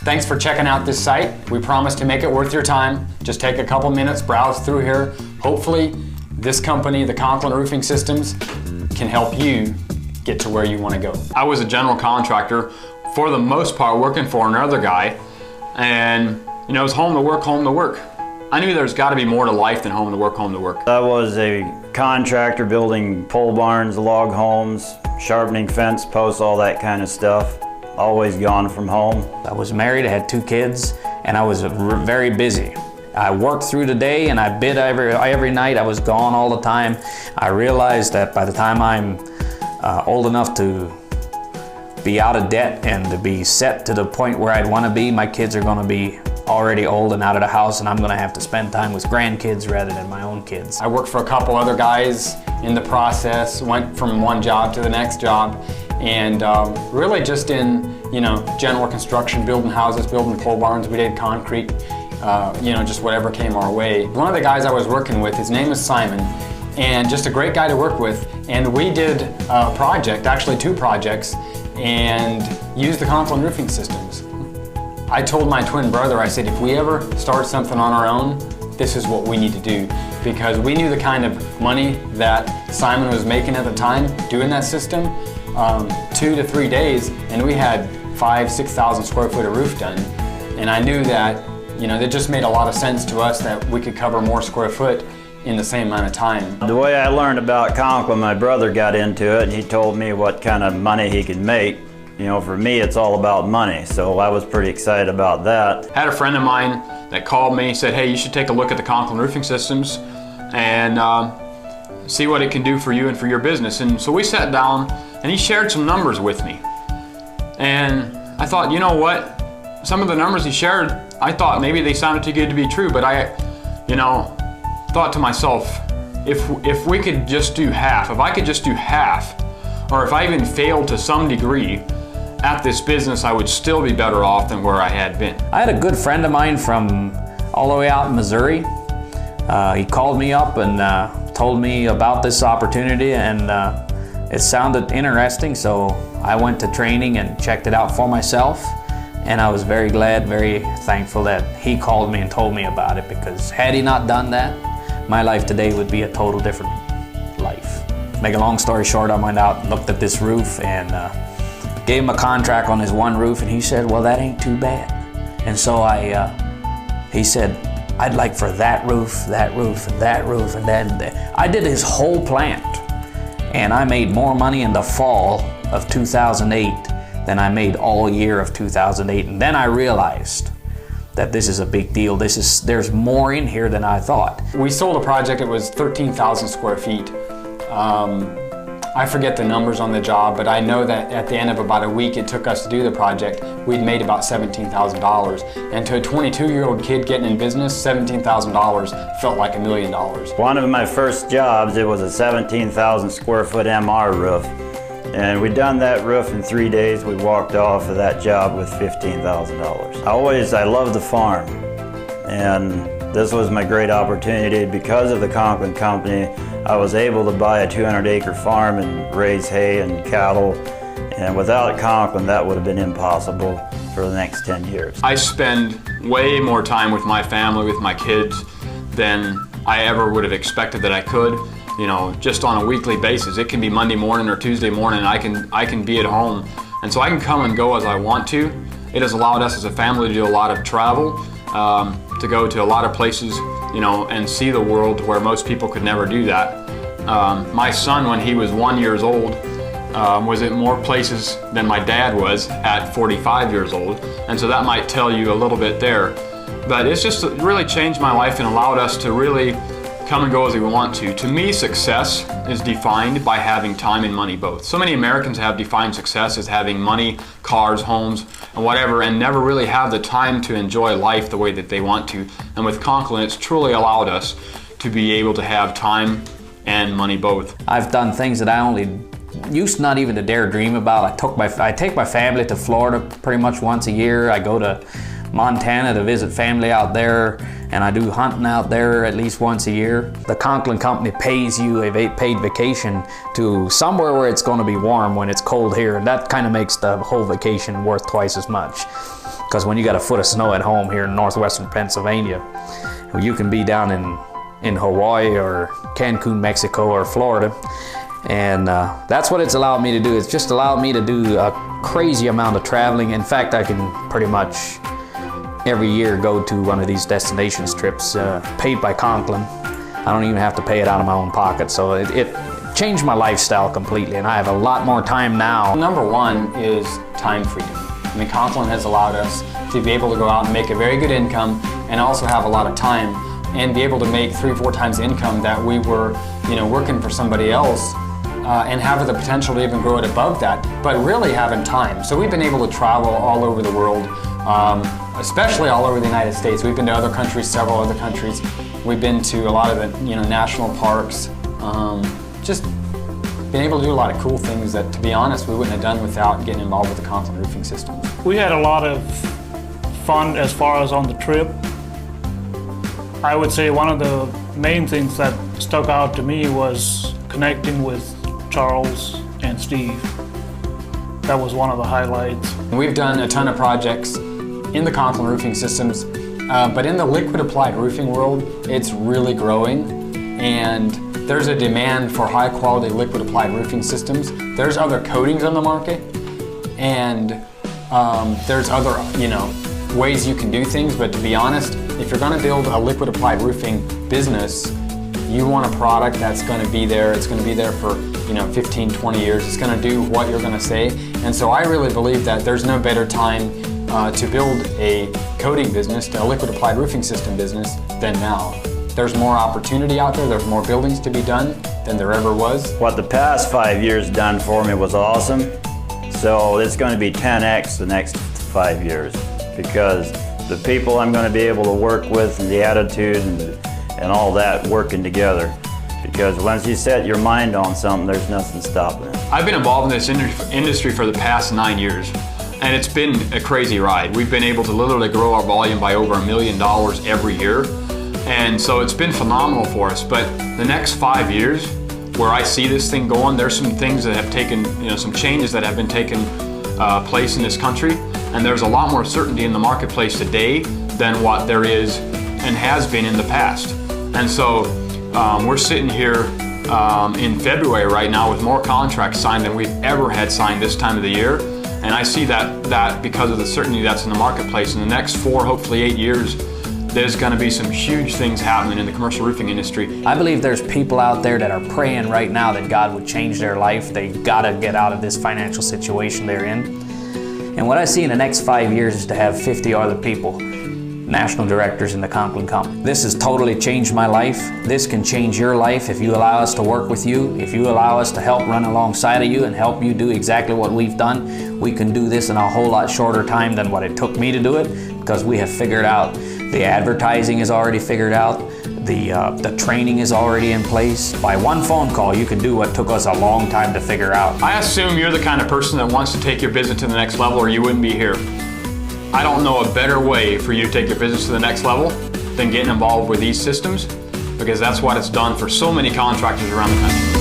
Thanks for checking out this site. We promise to make it worth your time. Just take a couple minutes, browse through here. Hopefully, this company, the Conklin Roofing Systems, can help you get to where you want to go. I was a general contractor, for the most part working for another guy, and it was home to work, home to work. I knew there's got to be more to life than home to work, home to work. I was a contractor building pole barns, log homes, sharpening fence posts, all that kind of stuff. Always gone from home. I was married, I had 2 kids, and I was very busy. I worked through the day and I bid every night. I was gone all the time. I realized that by the time I'm old enough to be out of debt and to be set to the point where I'd want to be, my kids are going to be already old and out of the house, and I'm going to have to spend time with grandkids rather than my own kids. I worked for a couple other guys in the process, went from one job to the next job, and really just in general construction, building houses, building pole barns. We did concrete, just whatever came our way. One of the guys I was working with, his name is Simon, and just a great guy to work with, and we did a project, actually 2 projects, and used the Conklin Roofing Systems. I told my twin brother, I said, if we ever start something on our own, this is what we need to do, because we knew the kind of money that Simon was making at the time doing that system, 2 to 3 days, and we had 5,000-6,000 square foot of roof done. And I knew that, it just made a lot of sense to us that we could cover more square foot in the same amount of time. The way I learned about Conklin, my brother got into it, and he told me what kind of money he could make. For me, it's all about money, so I was pretty excited about that. I had a friend of mine that called me, said, hey, you should take a look at the Conklin Roofing Systems and see what it can do for you and for your business. And so we sat down, and he shared some numbers with me. And I thought, you know what? Some of the numbers he shared, I thought maybe they sounded too good to be true, but I, thought to myself, if we could just do half, if I could just do half, or if I even failed to some degree at this business, I would still be better off than where I had been. I had a good friend of mine from all the way out in Missouri. He called me up and told me about this opportunity, and it sounded interesting, so I went to training and checked it out for myself, and I was very glad, very thankful that he called me and told me about it, because had he not done that, my life today would be a total different life. Make a long story short, I went out and looked at this roof and gave him a contract on his one roof, and he said, well, that ain't too bad. And so he said, I'd like for that roof, that roof, and that roof, and that and that. I did his whole plant, and I made more money in the fall of 2008 than I made all year of 2008. And then I realized that this is a big deal. There's more in here than I thought. We sold a project, it was 13,000 square feet. I forget the numbers on the job, but I know that at the end of about a week it took us to do the project, we'd made about $17,000. And to a 22-year-old kid getting in business, $17,000 felt like $1 million. One of my first jobs, it was a 17,000 square foot MR roof. And we'd done that roof in 3 days. We walked off of that job with $15,000. I loved the farm, and this was my great opportunity. Because of the Conklin Company, I was able to buy a 200-acre farm and raise hay and cattle, and without Conklin, that would have been impossible for the next 10 years. I spend way more time with my family, with my kids, than I ever would have expected that I could. Just on a weekly basis. It can be Monday morning or Tuesday morning, and I can be at home. And so I can come and go as I want to. It has allowed us as a family to do a lot of travel, to go to a lot of places, and see the world where most people could never do that. My son, when he was 1 year old, was at more places than my dad was at 45 years old. And so that might tell you a little bit there. But it's just really changed my life and allowed us to really come and go as we want to. To me, success is defined by having time and money both. So many Americans have defined success as having money, cars, homes, and whatever, and never really have the time to enjoy life the way that they want to. And with Conklin, it's truly allowed us to be able to have time and money both. I've done things that I only used not even to dare dream about. I take my family to Florida pretty much once a year. I go to Montana to visit family out there, and I do hunting out there at least once a year. The Conklin Company pays you a paid vacation to somewhere where it's going to be warm when it's cold here, and that kind of makes the whole vacation worth twice as much. Because when you got a foot of snow at home here in northwestern Pennsylvania, you can be down in Hawaii or Cancun, Mexico, or Florida. And that's what it's allowed me to do. It's just allowed me to do a crazy amount of traveling. In fact, I can pretty much every year go to one of these destinations trips paid by Conklin. I don't even have to pay it out of my own pocket. So it changed my lifestyle completely, and I have a lot more time now. Number one is time freedom. I mean, Conklin has allowed us to be able to go out and make a very good income and also have a lot of time and be able to make 3 or 4 times the income that we were, working for somebody else and have the potential to even grow it above that, but really having time. So we've been able to travel all over the world, especially all over the United States. We've been to other countries, several other countries. We've been to a lot of the, national parks. Just been able to do a lot of cool things that, to be honest, we wouldn't have done without getting involved with the Conklin Roofing System. We had a lot of fun as far as on the trip. I would say one of the main things that stuck out to me was connecting with Charles and Steve. That was one of the highlights. We've done a ton of projects in the Conklin Roofing Systems, but in the liquid applied roofing world, it's really growing, and there's a demand for high quality liquid applied roofing systems. There's other coatings on the market, and there's other, ways you can do things, but to be honest, if you're gonna build a liquid applied roofing business, you want a product that's gonna be there. It's gonna be there for 15, 20 years. It's gonna do what you're gonna say. And so I really believe that there's no better time to build a coating business, a liquid applied roofing system business than now. There's more opportunity out there. There's more buildings to be done than there ever was. What the past 5 years done for me was awesome. So it's going to be 10x the next 5 years, because the people I'm going to be able to work with and the attitude and all that working together. Because once you set your mind on something, there's nothing stopping it. I've been involved in this industry for the past 9 years, and it's been a crazy ride. We've been able to literally grow our volume by over $1 million every year. And so it's been phenomenal for us. But the next 5 years, where I see this thing going, there's some things that have taken, some changes that have been taking place in this country. And there's a lot more certainty in the marketplace today than what there is and has been in the past. And so we're sitting here in February right now with more contracts signed than we've ever had signed this time of the year. And I see that because of the certainty that's in the marketplace, in the next 4, hopefully 8 years, there's going to be some huge things happening in the commercial roofing industry. I believe there's people out there that are praying right now that God would change their life. They gotta get out of this financial situation they're in. And what I see in the next 5 years is to have 50 other people, national directors in the Conklin Company. This has totally changed my life. This can change your life if you allow us to work with you, if you allow us to help run alongside of you and help you do exactly what we've done. We can do this in a whole lot shorter time than what it took me to do it, because we have figured out the advertising is already figured out, the training is already in place. By one phone call, you can do what took us a long time to figure out. I assume you're the kind of person that wants to take your business to the next level, or you wouldn't be here. I don't know a better way for you to take your business to the next level than getting involved with these systems, because that's what it's done for so many contractors around the country.